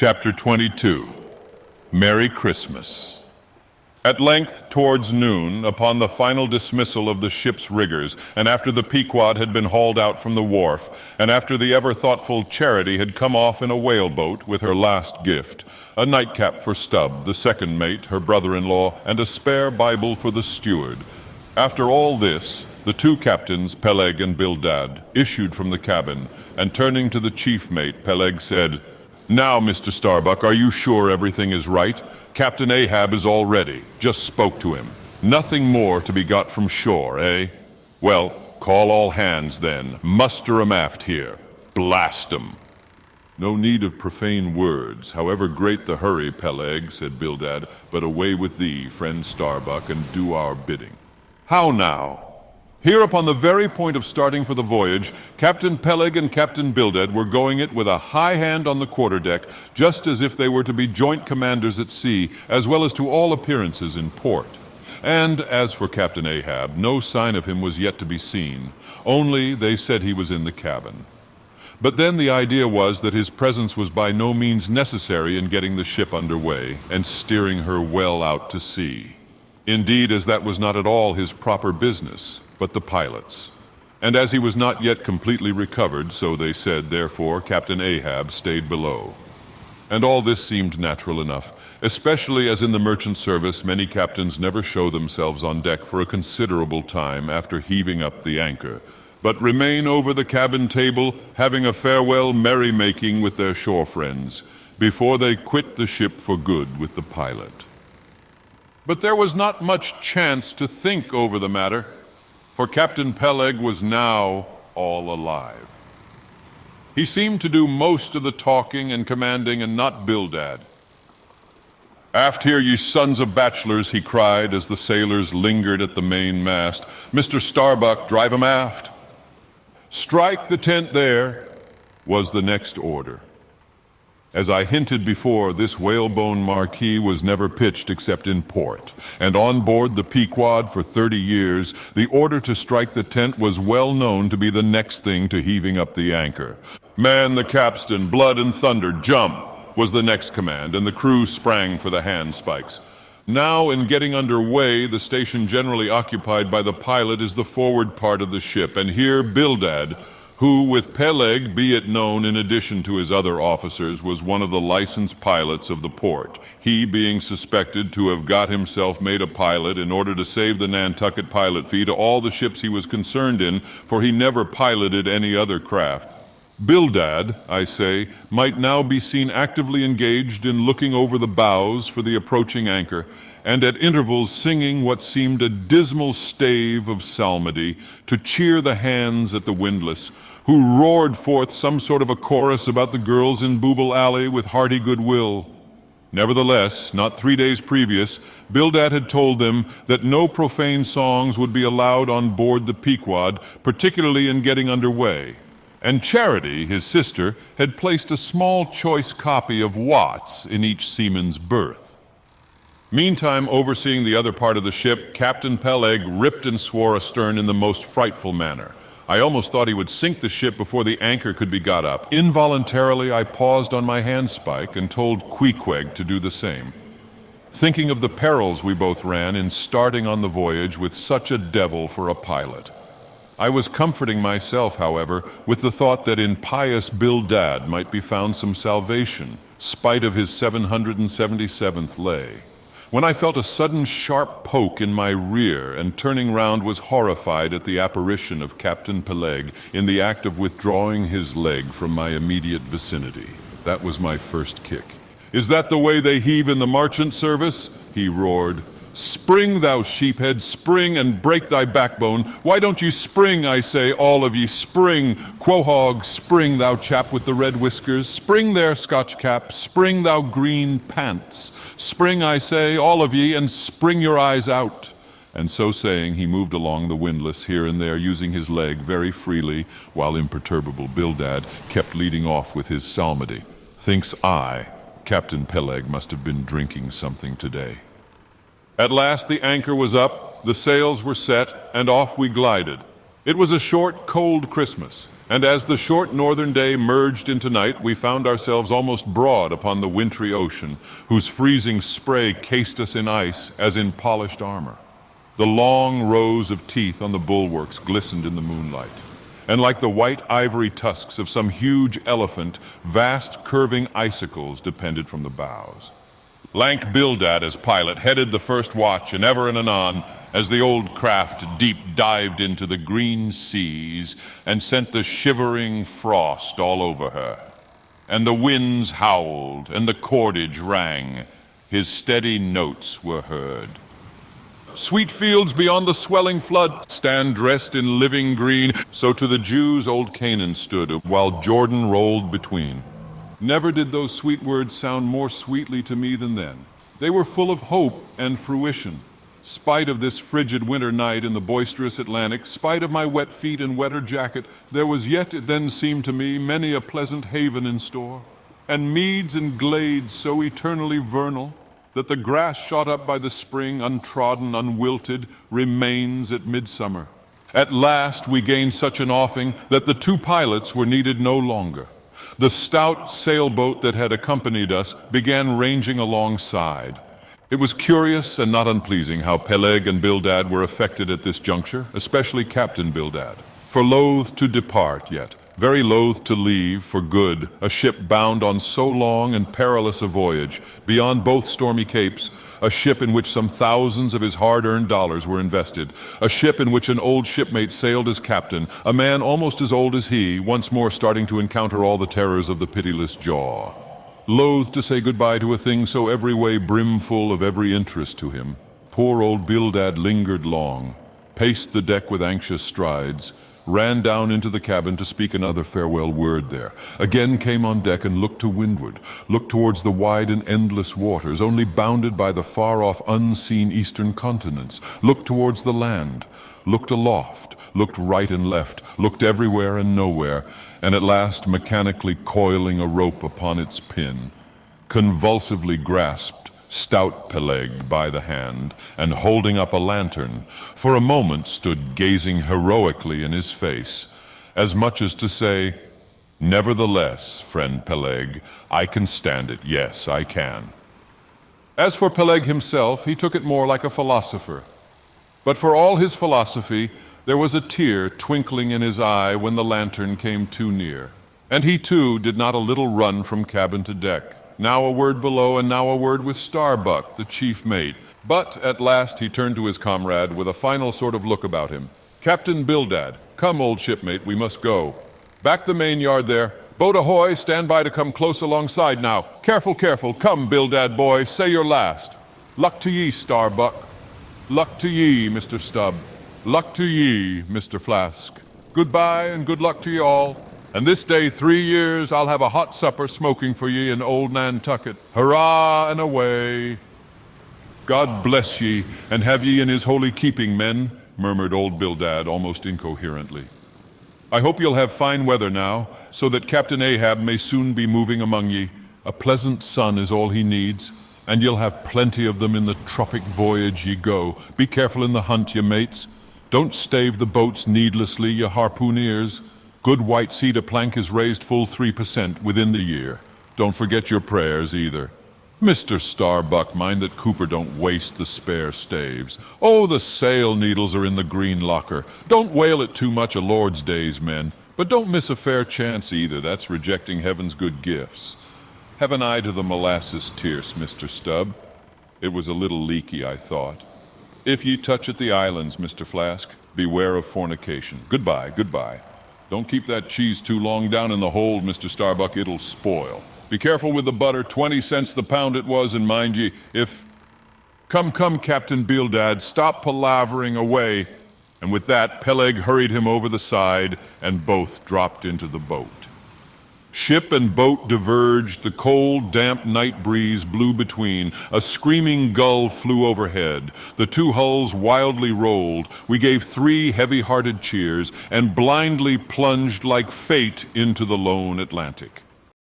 Chapter 22. Merry Christmas. At length, towards noon, upon the final dismissal of the ship's riggers, and after the Pequod had been hauled out from the wharf, and after the ever-thoughtful Charity had come off in a whaleboat with her last gift, a nightcap for Stubb, the second mate, her brother-in-law, and a spare Bible for the steward. After all this, the two captains, Peleg and Bildad, issued from the cabin, and turning to the chief mate, Peleg said, "Now, Mr. Starbuck, are you sure everything is right? Captain Ahab is all ready. Just spoke to him. Nothing more to be got from shore, eh? Well, call all hands then. Muster 'em aft here. Blast 'em." "No need of profane words, however great the hurry, Peleg," said Bildad, "but away with thee, friend Starbuck, and do our bidding." "How now?" Here, upon the very point of starting for the voyage, Captain Peleg and Captain Bildad were going it with a high hand on the quarterdeck, just as if they were to be joint commanders at sea, as well as to all appearances in port. And as for Captain Ahab, no sign of him was yet to be seen, only they said he was in the cabin. But then the idea was that his presence was by no means necessary in getting the ship under way and steering her well out to sea. Indeed, as that was not at all his proper business, but the pilot's. And as he was not yet completely recovered, so they said, therefore, Captain Ahab stayed below. And all this seemed natural enough, especially as in the merchant service many captains never show themselves on deck for a considerable time after heaving up the anchor, but remain over the cabin table, having a farewell merrymaking with their shore friends, before they quit the ship for good with the pilot. But there was not much chance to think over the matter, for Captain Peleg was now all alive. He seemed to do most of the talking and commanding, and not Bildad. "Aft here, ye sons of bachelors," he cried as the sailors lingered at the main mast. "Mr. Starbuck, drive 'em aft." "Strike the tent there," was the next order. As I hinted before, this whalebone marquee was never pitched except in port, and on board the Pequod for 30 years, the order to strike the tent was well known to be the next thing to heaving up the anchor. "Man the capstan, blood and thunder, jump," was the next command, and the crew sprang for the handspikes. Now, in getting under way, the station generally occupied by the pilot is the forward part of the ship, and here Bildad, who, with Peleg, be it known, in addition to his other officers, was one of the licensed pilots of the port, he being suspected to have got himself made a pilot in order to save the Nantucket pilot fee to all the ships he was concerned in, for he never piloted any other craft. Bildad, I say, might now be seen actively engaged in looking over the bows for the approaching anchor, and at intervals singing what seemed a dismal stave of psalmody to cheer the hands at the windlass, who roared forth some sort of a chorus about the girls in Booble Alley with hearty goodwill. Nevertheless, not 3 days previous, Bildad had told them that no profane songs would be allowed on board the Pequod, particularly in getting under way. And Charity, his sister, had placed a small choice copy of Watts in each seaman's berth. Meantime, overseeing the other part of the ship, Captain Peleg ripped and swore astern in the most frightful manner. I almost thought he would sink the ship before the anchor could be got up. Involuntarily, I paused on my handspike and told Queequeg to do the same, thinking of the perils we both ran in starting on the voyage with such a devil for a pilot. I was comforting myself, however, with the thought that in pious Bildad might be found some salvation, spite of his 777th lay, when I felt a sudden sharp poke in my rear, and turning round was horrified at the apparition of Captain Peleg in the act of withdrawing his leg from my immediate vicinity. That was my first kick. "Is that the way they heave in the merchant service?" he roared. "Spring, thou sheephead, spring and break thy backbone. Why don't you spring, I say, all of ye, spring. Quahog, spring, thou chap with the red whiskers. Spring there, Scotch cap, spring, thou green pants. Spring, I say, all of ye, and spring your eyes out." And so saying, he moved along the windlass here and there, using his leg very freely, while imperturbable Bildad kept leading off with his psalmody. Thinks I, Captain Peleg must have been drinking something today. At last the anchor was up, the sails were set, and off we glided. It was a short, cold Christmas, And as the short northern day merged into night, we found ourselves almost broad upon the wintry ocean, whose freezing spray cased us in ice as in polished armor. The long rows of teeth on the bulwarks glistened in the moonlight, and like the white ivory tusks of some huge elephant, vast curving icicles depended from the bows. Lank Bildad, as pilot, headed the first watch, and ever and anon, as the old craft deep dived into the green seas and sent the shivering frost all over her. And the winds howled, and the cordage rang. His steady notes were heard. Sweet fields beyond the swelling flood stand dressed in living green. So to the Jews old Canaan stood, while Jordan rolled between. Never did those sweet words sound more sweetly to me than then. They were full of hope and fruition. Spite of this frigid winter night in the boisterous Atlantic, spite of my wet feet and wetter jacket, there was yet, it then seemed to me, many a pleasant haven in store, and meads and glades so eternally vernal, that the grass shot up by the spring, untrodden, unwilted, remains at midsummer. At last we gained such an offing that the two pilots were needed no longer. The stout sailboat that had accompanied us began ranging alongside. It was curious and not unpleasing how Peleg and Bildad were affected at this juncture, especially Captain Bildad. For loath to depart yet, very loath to leave for good a ship bound on so long and perilous a voyage, beyond both stormy capes, a ship in which some thousands of his hard-earned dollars were invested, a ship in which an old shipmate sailed as captain, a man almost as old as he, once more starting to encounter all the terrors of the pitiless jaw. Loath to say goodbye to a thing so every way brimful of every interest to him, poor old Bildad lingered long, paced the deck with anxious strides, ran down into the cabin to speak another farewell word there, again came on deck and looked to windward, looked towards the wide and endless waters, only bounded by the far-off unseen eastern continents, looked towards the land, looked aloft, looked right and left, looked everywhere and nowhere, and at last mechanically coiling a rope upon its pin, convulsively grasped stout Peleg by the hand, and holding up a lantern, for a moment stood gazing heroically in his face, as much as to say, "Nevertheless, friend Peleg, I can stand it, yes, I can." As for Peleg himself, he took it more like a philosopher. But for all his philosophy, there was a tear twinkling in his eye when the lantern came too near. And he too did not a little run from cabin to deck, now a word below and now a word with Starbuck, the chief mate. But at last he turned to his comrade with a final sort of look about him. "Captain Bildad, come, old shipmate, we must go. Back the main yard there. Boat ahoy, stand by to come close alongside now. Careful, careful, come, Bildad boy, say your last. Luck to ye, Starbuck. Luck to ye, Mr. Stubb. Luck to ye, Mr. Flask. Goodbye and good luck to ye all. And this day 3 years I'll have a hot supper smoking for ye in old Nantucket. Hurrah and away." "God bless ye, and have ye in his holy keeping, men," murmured old Bildad almost incoherently. "I hope you'll have fine weather now, so that Captain Ahab may soon be moving among ye. A pleasant sun is all he needs, and you'll have plenty of them in the tropic voyage ye go. Be careful in the hunt, ye mates. Don't stave the boats needlessly, ye harpooneers. Good white cedar plank is raised full 3% within the year. Don't forget your prayers either. Mr. Starbuck, mind that Cooper don't waste the spare staves. Oh, the sail needles are in the green locker. Don't whale it too much a Lord's days, men. But don't miss a fair chance either. That's rejecting heaven's good gifts. Have an eye to the molasses tierce, Mr. Stubb. It was a little leaky, I thought. If ye touch at the islands, Mr. Flask, beware of fornication. Goodbye, goodbye. Don't keep that cheese too long down in the hold, Mr. Starbuck, it'll spoil. Be careful with the butter, 20 cents the pound it was, and mind ye, if... Come, come, Captain Bildad, stop palavering away. And with that, Peleg hurried him over the side, and both dropped into the boat. Ship and boat diverged, the cold, damp night breeze blew between, a screaming gull flew overhead, the two hulls wildly rolled, we gave 3 heavy-hearted cheers, and blindly plunged like fate into the lone Atlantic.